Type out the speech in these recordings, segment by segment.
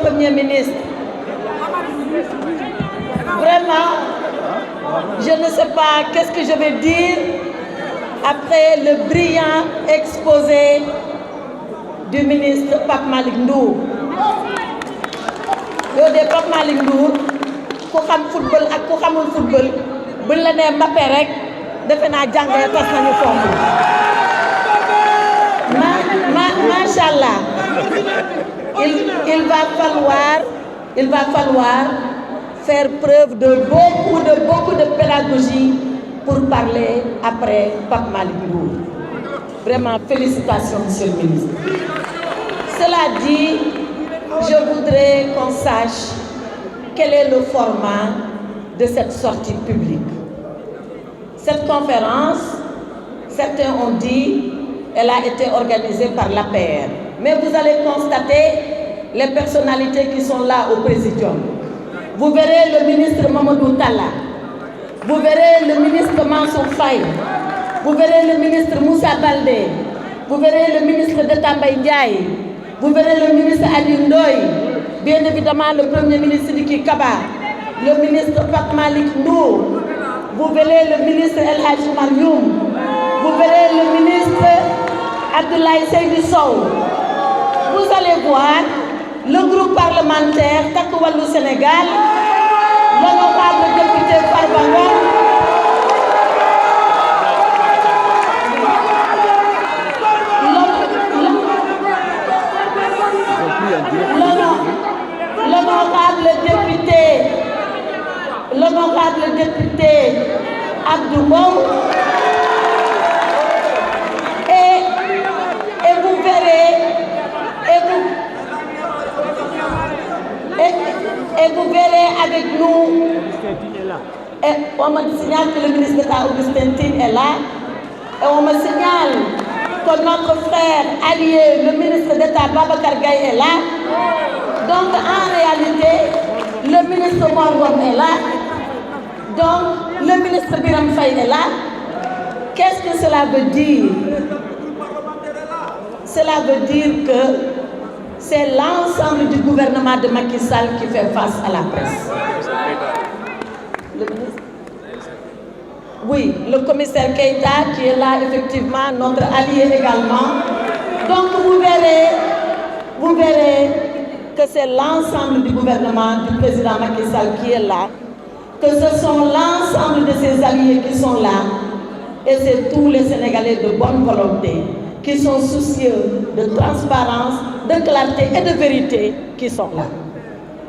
Premier ministre, vraiment, je ne sais pas qu'est-ce que je vais dire après le brillant exposé du ministre Pape Malick Ndour. Yow de Pape Malick Ndour ku xam football ak ku xamul football buñ la nee Mbappé rek defe naa jàngale tas nañu foofu. Machallah, il va falloir faire preuve de beaucoup de pédagogie pour parler après Pape Malick Ndour. Vraiment, félicitations, Monsieur le ministre. Cela dit, je voudrais qu'on sache quel est le format de cette sortie publique. Cette conférence, certains ont dit, elle a été organisée par l'APR. Mais vous allez constater les personnalités qui sont là au Présidium. Vous verrez le ministre Mamadou Talla, vous verrez le ministre Mansour Faye, vous verrez le ministre Moussa Baldé, vous verrez le ministre Data Mbaye Ndiaye, vous verrez le ministre Ali Ndoye, bien évidemment le Premier ministre Sidiki Kaba, le ministre Pape Malick Ndour, vous verrez le ministre El Hadji Oumar Youm, vous verrez le ministre Abdoulaye Seydou Sow. Vous allez voir le groupe parlementaire Takku Wallu Sénégal, l'honorable député Farba Ngom, l'honorable député Abdou Mbow, et vous verrez, et vous verrez avec nous, et on me signale que le ministre d'État Augustin Tine est là, et on me signale que notre frère allié, le ministre d'État Babacar Gaye est là. Donc en réalité, le ministre Mor Ngom est là, donc le ministre Biram Faye est là. Qu'est-ce que cela veut dire? Cela veut dire que c'est l'ensemble du gouvernement de Macky Sall qui fait face à la presse. Le ministre? Oui, le commissaire Keïta qui est là, effectivement, notre allié également. Donc vous verrez que c'est l'ensemble du gouvernement du président Macky Sall qui est là, que ce sont l'ensemble de ses alliés qui sont là, et c'est tous les Sénégalais de bonne volonté qui sont soucieux de transparence, de clarté et de vérité qui sont là.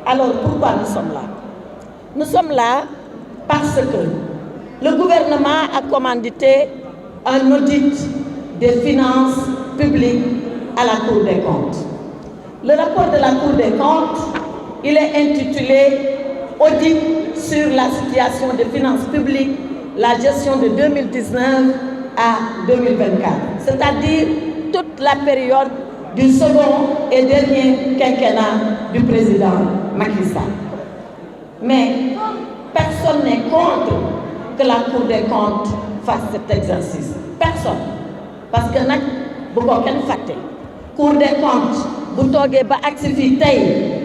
Alors pourquoi nous sommes là? Nous sommes là parce que le gouvernement a commandité un audit des finances publiques à la Cour des comptes. Le rapport de la Cour des comptes, il est intitulé « Audit sur la situation des finances publiques, la gestion de 2019 à 2024 », c'est-à-dire toute la période du second et dernier quinquennat du président Macky Sall. Mais personne n'est contre que la Cour des comptes fasse cet exercice. Personne. Parce que nag bu ko kenn fàtte. Cour des comptes bu toogee ba agsi fii tey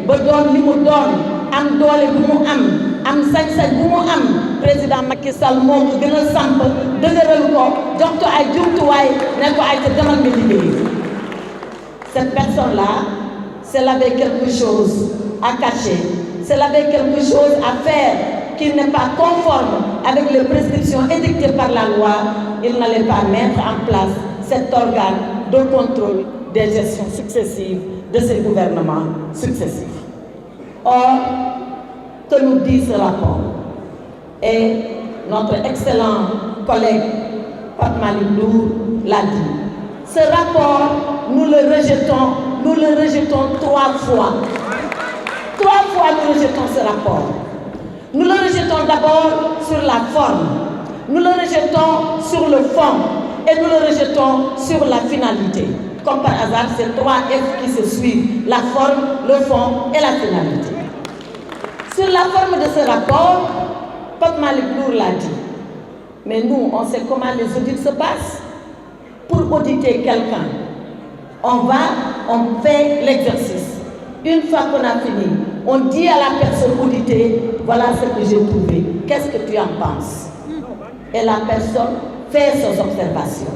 ba doon li mu doon am doole bu mu am sañ-sañ bu mu am président Macky Sall moo ko gën a samp dëgëral ko jox ko ay jumtuwaay ne ko ay te demal nga liggéey. Cette personne-là, si elle avait quelque chose à cacher, si elle avait quelque chose à faire qui n'est pas conforme avec les prescriptions édictées par la loi, il n'allait pas mettre en place cet organe de contrôle des gestions successives de ces gouvernements successifs. Or, que nous dit ce rapport? Et notre excellent collègue Pape Malick Ndour l'a dit. Ce rapport, nous le rejetons 3 fois. 3 fois nous rejetons ce rapport. Nous le rejetons d'abord sur la forme, nous le rejetons sur le fond et nous le rejetons sur la finalité. Comme par hasard, c'est 3 F qui se suivent, la forme, le fond et la finalité. Sur la forme de ce rapport, Pape Malick Ndour l'a dit. Mais nous, on sait comment les audits se passent. Pour auditer quelqu'un, on fait l'exercice. Une fois qu'on a fini, on dit à la personne auditée, voilà ce que j'ai trouvé, qu'est-ce que tu en penses? Et la personne fait ses observations.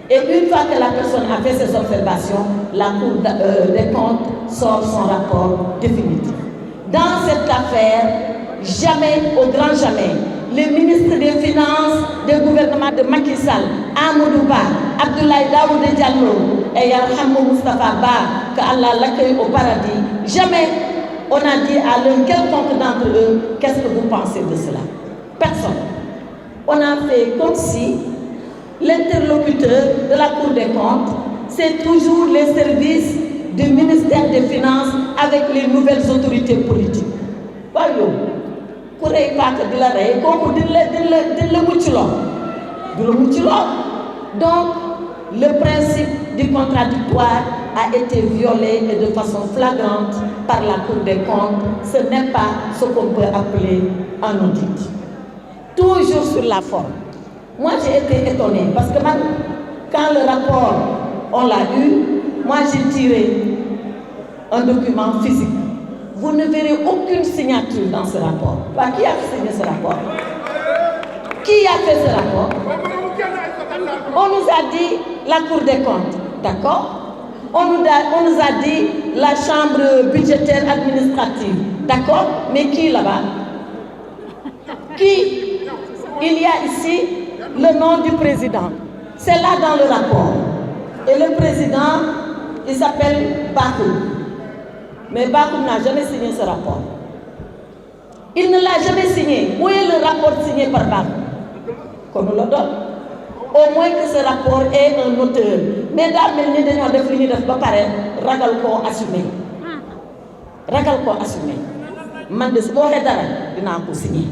Et une fois que la personne a fait ses observations, la Cour des comptes sort son rapport définitif. Dans cette affaire, jamais, au grand jamais, les ministres des Finances du gouvernement de Macky Sall, Amadou Ba, Abdoulaye Daouda Diallo et Yarhamou Moustapha Ba, que Allah l'accueille au paradis, jamais on a dit à l'un quelconque d'entre eux, qu'est-ce que vous pensez de cela? Personne. On a fait comme si l'interlocuteur de la Cour des comptes, c'est toujours les services du ministère des Finances avec les nouvelles autorités politiques. Voyons, pour ne pas que de la règle, donc, le principe du contradictoire a été violé et de façon flagrante par la Cour des comptes. Ce n'est pas ce qu'on peut appeler un audit. Toujours sur la forme. Moi, j'ai été étonnée parce que même quand le rapport, on l'a eu, moi, j'ai tiré un document physique. Vous ne verrez aucune signature dans ce rapport. Qui a signé ce rapport? Qui a fait ce rapport? On nous a dit la Cour des comptes, d'accord? On nous a dit la chambre budgétaire administrative, d'accord? Mais qui là-bas? Qui? Il y a ici le nom du président. C'est là dans le rapport. Et le président, il s'appelle Bakou. Mais Bakou n'a jamais signé ce rapport. Il ne l'a jamais signé. Où est le rapport signé par Bakou? Qu'on nous le donne. Au moins que ce rapport ait un auteur. Mais dans le milieu de nous, de finir de préparer, ragal ko assumé. Ragal ko assumé. Man de ce bon dara dina ko signé.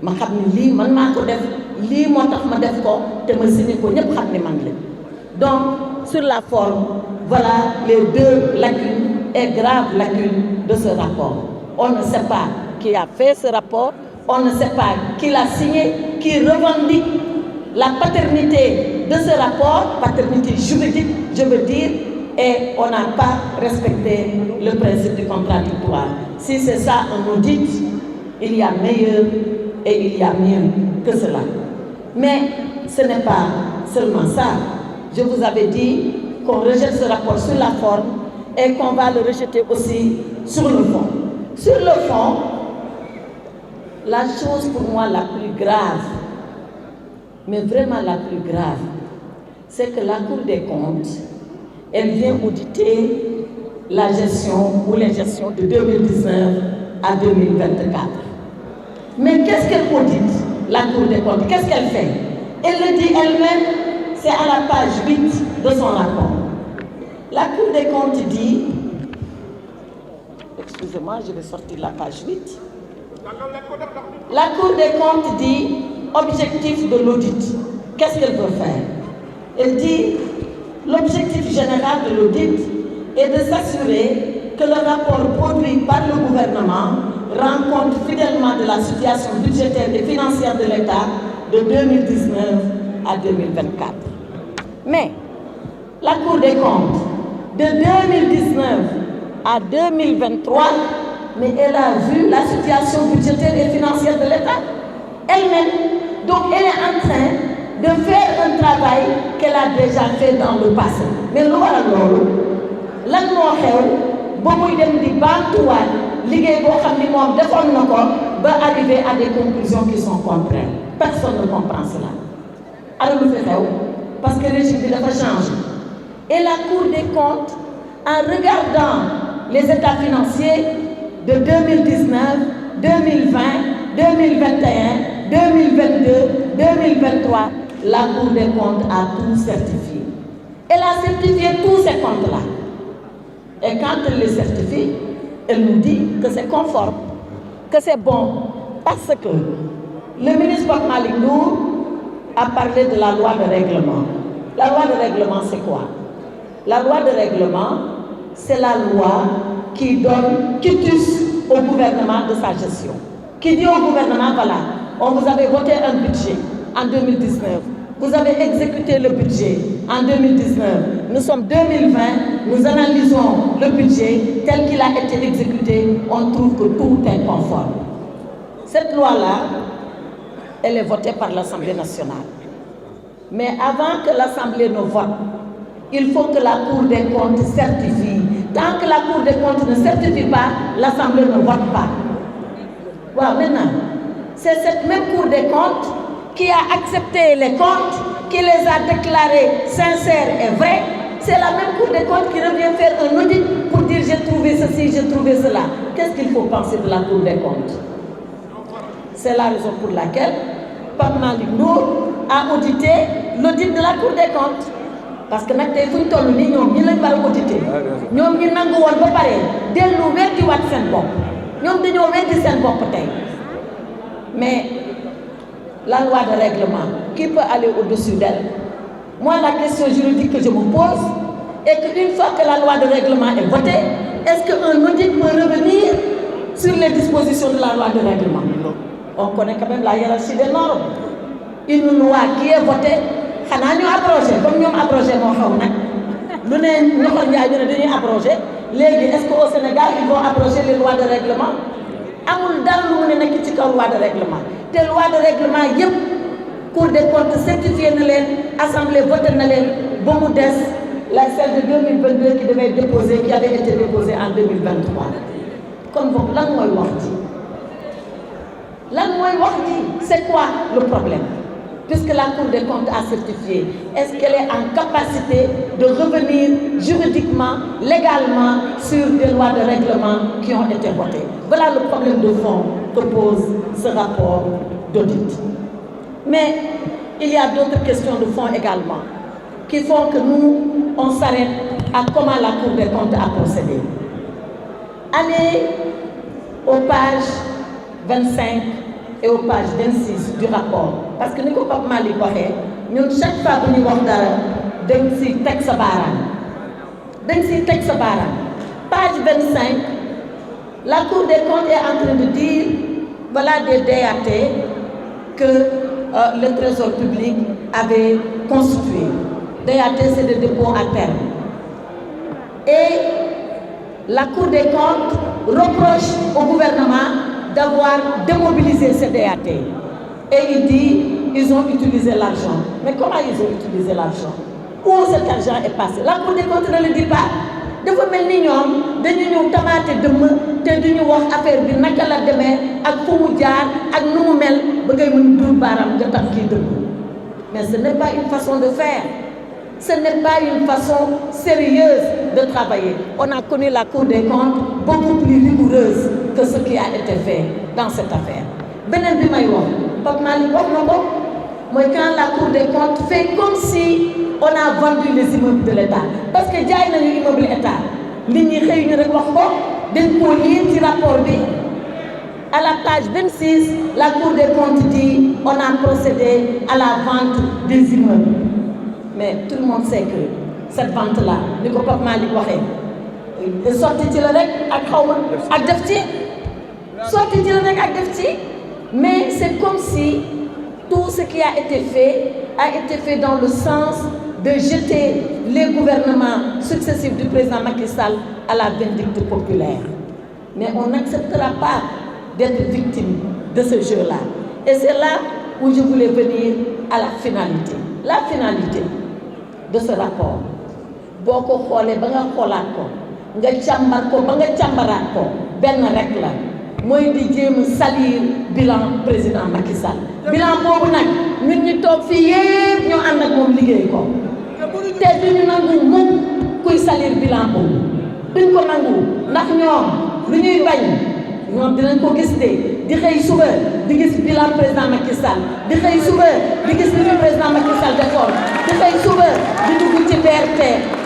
Ma xam ni lii man maa ko def lii moo tax ma def ko te ma signé ko ñëpp xam ni man la. Donc sur la forme, voilà les deux lacunes et graves lacunes de ce rapport. On ne sait pas qui a fait ce rapport, on ne sait pas qui l'a signé, qui revendique la paternité de ce rapport, paternité juridique, je veux dire, et on n'a pas respecté le principe du contradictoire. Si c'est ça un audit, il y a meilleur et il y a mieux que cela. Mais ce n'est pas seulement ça. Je vous avais dit qu'on rejette ce rapport sur la forme et qu'on va le rejeter aussi sur le fond. Sur le fond, la chose pour moi la plus grave, mais vraiment la plus grave, c'est que la Cour des comptes, elle vient auditer la gestion ou les gestions de 2019 à 2024. Mais qu'est-ce qu'elle audite, la Cour des comptes? Qu'est-ce qu'elle fait? Elle le dit elle-même, c'est à la page 8 de son rapport. La Cour des comptes dit, excusez-moi, je vais sortir la page 8. La Cour des comptes dit, objectif de l'audit. Qu'est-ce qu'elle veut faire? Elle dit, l'objectif général de l'audit est de s'assurer que le rapport produit par le gouvernement rend compte fidèlement de la situation budgétaire et financière de l'État de 2019 à 2024. Mais la Cour des comptes, de 2019 à 2023, mais elle a vu la situation budgétaire et financière de l'État elle-même. Donc elle est en train de faire un travail qu'elle a déjà fait dans le passé. Mais lu waral loolu lan moo xew ba muy dem di baamtuwaat liggéey boo xam ni moom defoon na ko ba arriver à des conclusions qui sont contraires. Personne ne comprend cela. Alors lu fi xew parce que le régime bi dafa changer. Et la Cour des comptes, en regardant les états financiers de 2019, 2020, 2021, 2022, 2023, la Cour des comptes a tout certifié. Elle a certifié tous ces comptes-là. Et quand elle les certifie, elle nous dit que c'est conforme, que c'est bon. Parce que le ministre Pape Malick Ndour a parlé de la loi de règlement. La loi de règlement, c'est quoi? La loi de règlement, c'est la loi qui donne quitus au gouvernement de sa gestion. Qui dit au gouvernement, voilà, on vous avait voté un budget en 2019. vous avez exécuté le budget en 2019. Nous sommes 2020, nous analysons le budget tel qu'il a été exécuté. On trouve que tout est conforme. Cette loi-là, elle est votée par l'Assemblée nationale. Mais avant que l'Assemblée ne vote, il faut que la Cour des comptes certifie. Tant que la Cour des comptes ne certifie pas, l'Assemblée ne vote pas. Voilà, maintenant, c'est cette même Cour des comptes qui a accepté les comptes, qui les a déclarés sincères et vrais. C'est la même Cour des comptes qui revient faire un audit pour dire j'ai trouvé ceci, j'ai trouvé cela. Qu'est-ce qu'il faut penser de la Cour des comptes? C'est la raison pour laquelle Pape Malick Ndour a audité l'audit de la Cour des comptes. Parce que nag tey fu ñu toll nii ñoom ñi lañ war a audité ñoom ñi nangu woon ba pare dellu weddiwaat seen bopp ñoom dañoo weddi seen bopp tey. Mais la loi de règlement, qui peut aller au-dessus d'elle? Moi, la question juridique que je me pose est qu'une fois que la loi de règlement est votée, est-ce qu'un audit peut revenir sur les dispositions de la loi de règlement? On connaît quand même la hiérarchie des normes. Une loi qui est votée, xanaa ñu abrogé comme ñoom abrogé moo xaw nag lu ne ñoxor njaay ñu ne dañuy abrogé léegi est-ce que au Sénégal ils vont abroger les lois de règlement? Amul dara lu mu ne nekk ci kaw loi de règlement te loi de règlement yëpp Cour des comptes certifié na leen assemblée voté na leen ba mu des la celle de 2022 qui devait déposer qui avait été déposée en 2023 kon boobu lan mooy wax ji lan mooy wax ji c'est quoi le problème? Puisque la Cour des comptes a certifié, est-ce qu'elle est en capacité de revenir juridiquement, légalement sur des lois de règlement qui ont été votées? Voilà le problème de fond que pose ce rapport d'audit. Mais il y a d'autres questions de fond également qui font que nous, on s'arrête à comment la Cour des comptes a procédé. Allez aux pages 25 et aux pages 26 du rapport. Parce que ni ko Pape Malick waxee ñun chaque fois bu ñu wax dara dañ si teg sa baaraam page 25 la Cour des comptes est en train de dire voilà des DAT que le Trésor public avait constitué. DAT c'est des dépôts à terme. Et la Cour des comptes reproche au gouvernement d'avoir démobilisé ces DAT. Et il dit, ils ont utilisé l'argent. Mais comment ils ont utilisé l'argent? Où cet argent est passé? La Cour des comptes ne le dit pas. Dafa mel ni ñoom dañu ñëw tamaate dëmm te duñu wax affaire bi naka la demee ak fu mu jaar ak nu mu mel ba ngay mën duur baaraam nga tax kii dëmm. Mais ce n'est pas une façon de faire. Ce n'est pas une façon sérieuse de travailler. On a connu la Cour des comptes beaucoup plus rigoureuse que ce qui a été fait dans cette affaire. Beneen bi may wax Pape Malick wax na ko mooy quand la Cour des comptes fait comme si on a vendu les immeubles de l'État parce que jaay nañu immeuble État nit ñi xëy ñu rek wax ko dañ koo lire ci rapport bi. À la page 26, la Cour des comptes dit on a procédé à la vente des immeubles. Mais tout le monde sait que cette vente-là ni ko Pape Malick waxee sorti ci la rek ak xawma ak def ci sorti ci la rek ak def ci. Mais c'est comme si tout ce qui a été fait dans le sens de jeter les gouvernements successifs du président Macky Sall à la vindicte populaire. Mais on n'acceptera pas d'être victime de ce jeu-là. Et c'est là où je voulais venir à la finalité. La finalité de ce rapport, boo ko xoolee ba nga xoolaat ko nga càmbar ko ba nga càmbaraat ko benn rek la. mooy di jéem salir bilan président Macky Sall bilan boobu nag ñun ñu toog fii yépp ñoo ànd ak moom liggéey ko te duñu nangu mukk kuy salir bilan boobu duñ ko nangu ndax ñoom lu ñuy bañ ñoom dinañ ko gis de di xëy suba di gis bilan président Macky Sall di xëy suba di gis li fi président Macky Sall defoon di xëy suba di dugg ci BRT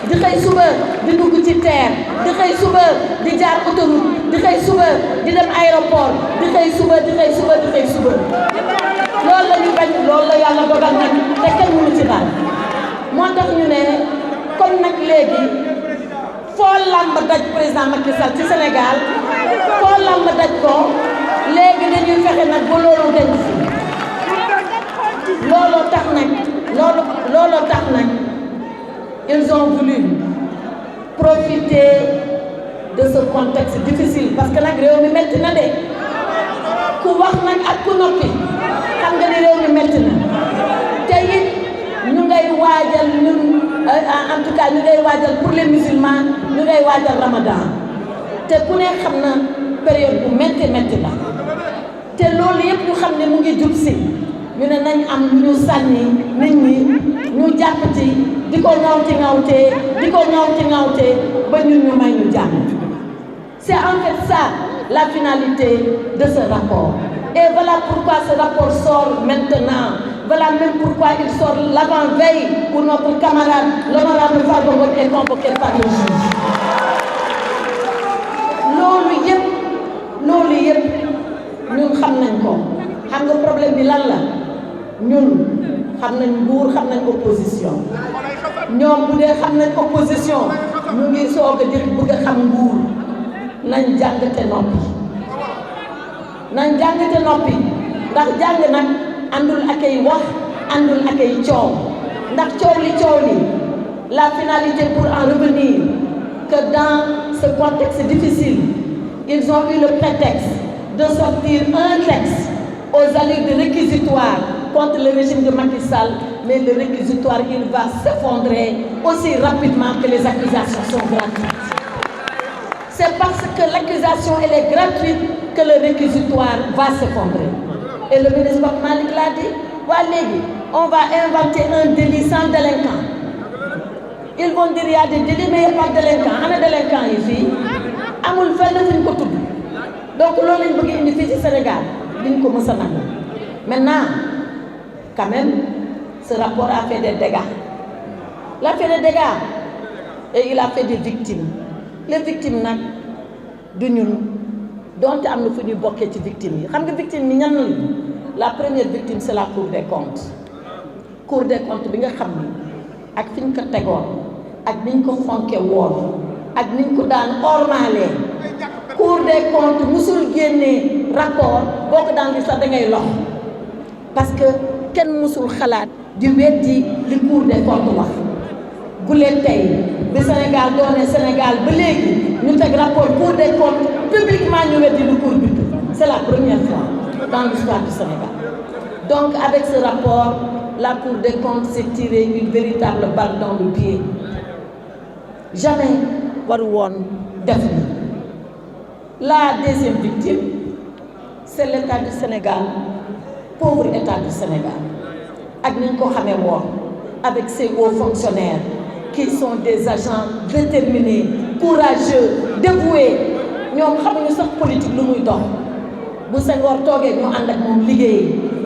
di xëy suba di dugg ci TER di xëy suba di jaar autoroute di xëy suba di dem aéroport di xëy suba di xëy suba di xëy suba loolu la ñu bañ loolu la yàlla dogal nag te kenn mënu ci dara moo tax ñu ne comme nag léegi foo lamb daj président Macky Sall ci Sénégal foo lamb daj ko léegi dañuy fexe nag ba loolu dañ fi looloo tax nag loolu tax nag ils ont voulu profiter de ce contexte difficile parce que nag réew mi metti na de ku wax nag ak ku noppi xam nga ni réew mi metti na te it ñu ngay waajal ñun en tout cas ñu ngay waajal pour les musulmans ñu ngay waajal Ramadan te ku ne xam na période bu metti la te loolu yëpp ñu xam ne mu ngi jub si ñu ne nañ am ñu sànni nit ñi ñu jàpp ci di ko ŋawtee ba ñun ñu may ñu jàmm. C'est en fait ça la finalité de ce rapport. Et voilà pourquoi ce rapport sort maintenant. Voilà même pourquoi il sort l'avant-veille où notre camarade, l'honorable Farba Ngom est convoqué par le juge. loolu yëpp ñun xam nañ ko xam nga problème bi lan la ñun xam nañ nguur xam nañ opposition ñoom bu dee xam nañ opposition ñu ngi soog a bëgg a xam nguur nañ jàngate noppi ndax jàng nag àndul ak ay wax àndul ak ay coow ndax coow li la finalité pour en revenir que dans ce contexte difficile ils ont eu le prétexte de sortir un texte aux allures de réquisitoire contre le régime de Macky Sall, mais le réquisitoire il va s'effondrer aussi rapidement que les accusations sont gratuites. C'est parce que l'accusation elle est gratuite que le réquisitoire va s'effondrer. Et le ministre Pape Malick l'a dit, waa léegi on va inventer un délit sans délinquant. Ils vont dire il y a des délits mais il n'y a pas de délinquant. Ana délinquant yi fii amul fenn fu ñu ko tudd. Donc loolu lañ bëgg indi fii ci Sénégal duñ ko mës a nangu. Maintenant quand même ce rapport a fait des dégâts. Il a fait des dégâts et il a fait des victimes. Les victimes nag du ñun donte am na fu ñuy bokkee ci victimes yi xam nga victime yi ñan lañu. La première victime c'est la Cour des comptes. Cour des comptes bi nga xam ni ak fi ñu ko tegoon ak ni ñu ko fonke woon ak ni ñu ko daan ormalee Cour des comptes musul génnee rapport boo ko daan li sax da ngay lox parce que kenn musul xalaat di weddi li Cour des comptes wax bu leen tey bi Sénégal doone Sénégal ba léegi ñu teg rapport Cour des comptes publiquement ñu weddi lu Cour bi c'est la première fois dans l'histoire du Sénégal. Donc avec ce rapport la Cour des comptes s'est tiré une véritable balle dans le pied. Jamais waru woon def ni. La deuxième victime c'est l'État du Sénégal, pauvre État du Sénégal ak ni ñu ko xamee woon avec ses hauts fonctionnaires qui sont des agents déterminés, courageux, dévoués. ñoom xamuñu sax politique lu muy dox. bu Senghor toogee ñu ànd ak moom liggéey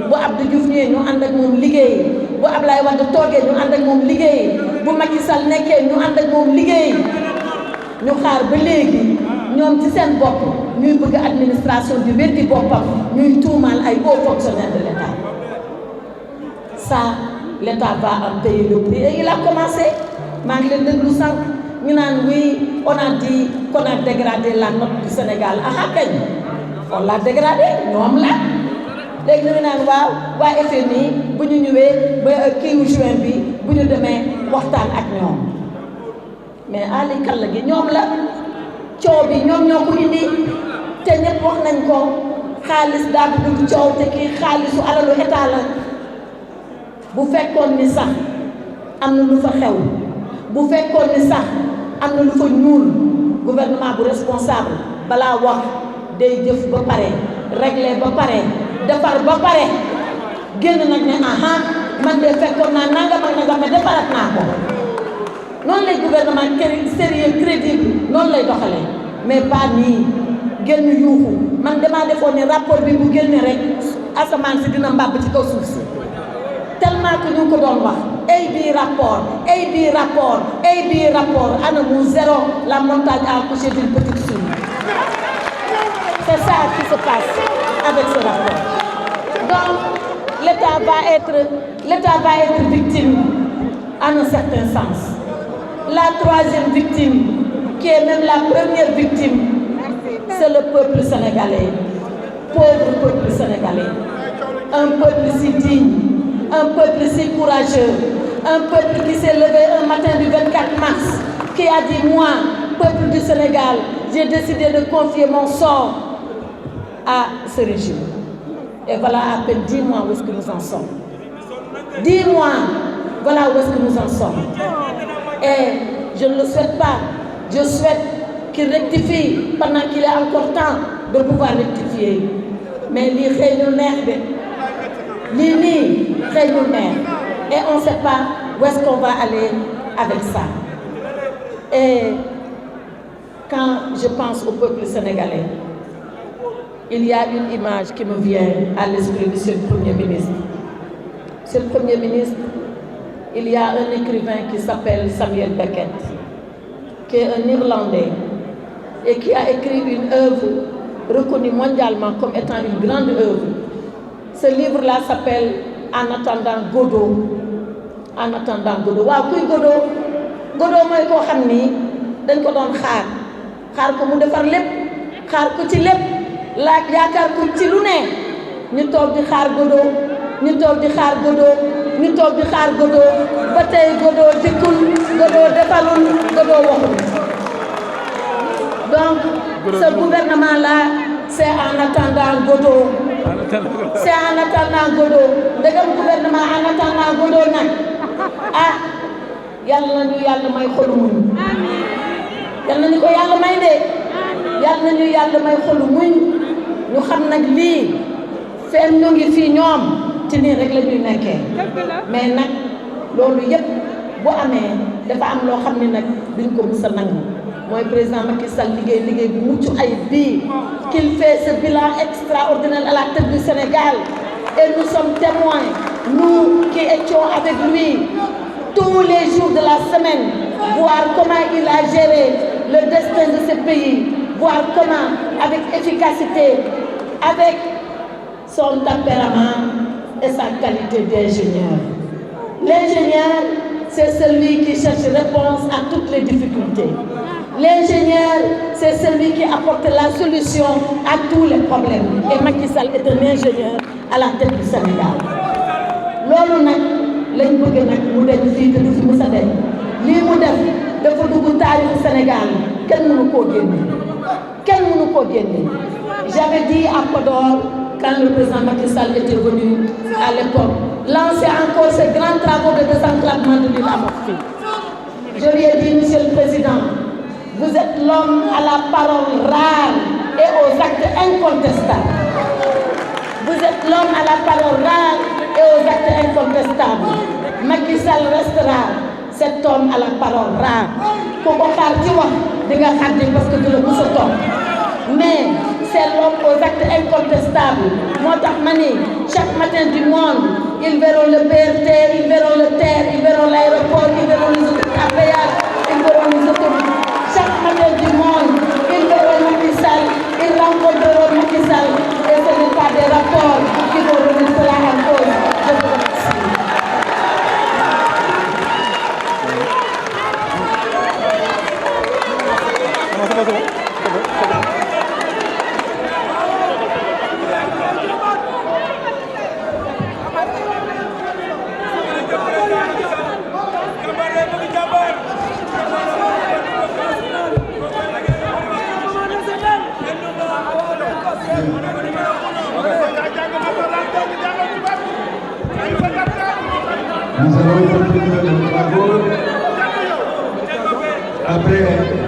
bu Abdou Diouf ñëwee ñu ànd ak moom liggéey bu Ablaye Wade toogee ñu ànd ak moom liggéey bu Macky Sall nekkee ñu ànd ak moom liggéey ñu xaar ba léegi ñoom ci seen bopp ñuy bëgg administration di weddi boppam ñuy tuumaal ay hauts fonctionnaires de l'État. Ça l'État va en payer le prix et il a commencé maa ngi leen déglu sànq ñu naan oui on a dit qu'on a dégradé la note du Sénégal ah kañ. On l'a dégradé ñoom la léegi ñu naan waaw waa FMI bu ñu ñëwee ba kiiwu juin bi bu ñu demee waxtaan ak ñoom mais ali kàlla gi ñoom la coow bi ñoom ñoo ko indi te ñëpp wax nañ ko xaalis daa bëgg coow te kii xaalisu alalu état la bu fekkoon ni sax am na lu fa xew bu fekkoon ni sax am na lu fa ñuul gouvernement bu responsable balaa wax day jëf ba pare régler ba pare defar ba pare génn nag ne aha man de fekkoon naa nangam ak nangam mais defarat naa ko noonu lay gouvernement sérieux crédible noonu lay doxalee mais pas nii génn yuuxu man damaa defoon ne rapport bi bu génne rek asamaan si dina mbàbb ci kaw suuf si tellement que ñu ko doon wax ay bii rapport ana mu zéro la montagne a accouché d'une petite souris. C'est ça qui se passe avec ce rapport. Donc, l'État va être victime en un certain sens. La troisième victime, qui est même la première victime, c'est le peuple sénégalais. Pauvre peuple sénégalais. Un peuple si digne, un peuple si courageux, un peuple qui s'est levé un matin du 24 mars, qui a dit, moi, peuple du Sénégal, j'ai décidé de confier mon sort à ce régime. Et voilà à peine 10 mois où est-ce que nous en sommes. 10 mois, voilà où est-ce que nous en sommes. Et je ne le souhaite pas. Je souhaite qu'il rectifie pendant qu'il est encore temps de pouvoir rectifier. Mais les réunions nerfs, les réunions nerfs. Et on ne sait pas où est-ce qu'on va aller avec ça. Et quand je pense au peuple sénégalais, il y a une image qui me vient à l'esprit, monsieur le Premier ministre. Monsieur le Premier ministre, il y a un écrivain qui s'appelle Samuel Beckett, qui est un Irlandais et qui a écrit une œuvre reconnue mondialement comme étant une grande œuvre. Ce livre-là s'appelle En attendant Godot. En attendant Godot. Waaw kuy Godot? Godot mooy koo xam ni dañ ko doon xaar ko mu defar lépp, xaar ko ci lépp, laaj yaakaar ko ci lu ne ñu toog di xaar Godot, ñu toog di xaar Godot, ñu toog di xaar Godot ba tey Godot dikkul, Godot defalul, Godot waxul. Donc ce gouvernement-là, c'est en attendant Godot. C'est en attendant Godot. Ndegam gouvernement en attendant Godot nag yàlla nañu yàlla may xolu muñ. yàlla nañu ko yàlla may de. yàlla nañu yàlla may xolu muñ. ñu xam nag lii feem ñu ngi fii ñoom ci nii rek la ñuy nekkee. mais nag loolu yëpp bu amee dafa am loo xam ne nag duñ ko mës a nangu. mooy président Macky Sall liggéey bu mucc ayib bii qu'il fait ce bilan extraordinaire à la tête du Sénégal et nous sommes témoins, nous qui étions avec lui tous les jours de la semaine, voir comment il a géré le destin de ce pays, voir comment avec efficacité, avec son tempérament et sa qualité d'ingénieur. L'ingénieur, c'est celui qui cherche réponse à toutes les difficultés. L'ingénieur, c'est celui qui apporte la solution à tous les problèmes. Et Macky Sall est un ingénieur à la tête du Sénégal. loolu nag lañ bëgg nag mu dem fii te du fi mës a dem lii mu def dafa dugg taarixu Sénégal kenn mënu koo génne. kenn mënu koo génne. J'avais dit à Podor quand le président Macky Sall était venu à l'époque lancer encore ces grands travaux de désenclavement de l'île à Morphée. Je lui ai dit, monsieur le président, vous êtes l'homme à la parole rare et aux actes incontestables. Vous êtes l'homme à la parole rare et aux actes incontestables. Macky Sall restera cet homme à la parole rare. Ku ko xaar ci wax di nga xaddi parce que du la mës a toog. Mais c'est l'homme aux actes incontestables. Moo tax ma ni chaque matin du monde, ils verront le BRT, ils verront le TER, ils verront l'aéroport, ils verront les autoroutes à péage, ils verront les autoroutes. Chaque matin du monde, ils verront Macky Sall, ils rencontreront Macky Sall. Et ce n'est pas des rapports qui vont remettre cela en cause. Je vous remercie. Nous allons continuer nos travaux après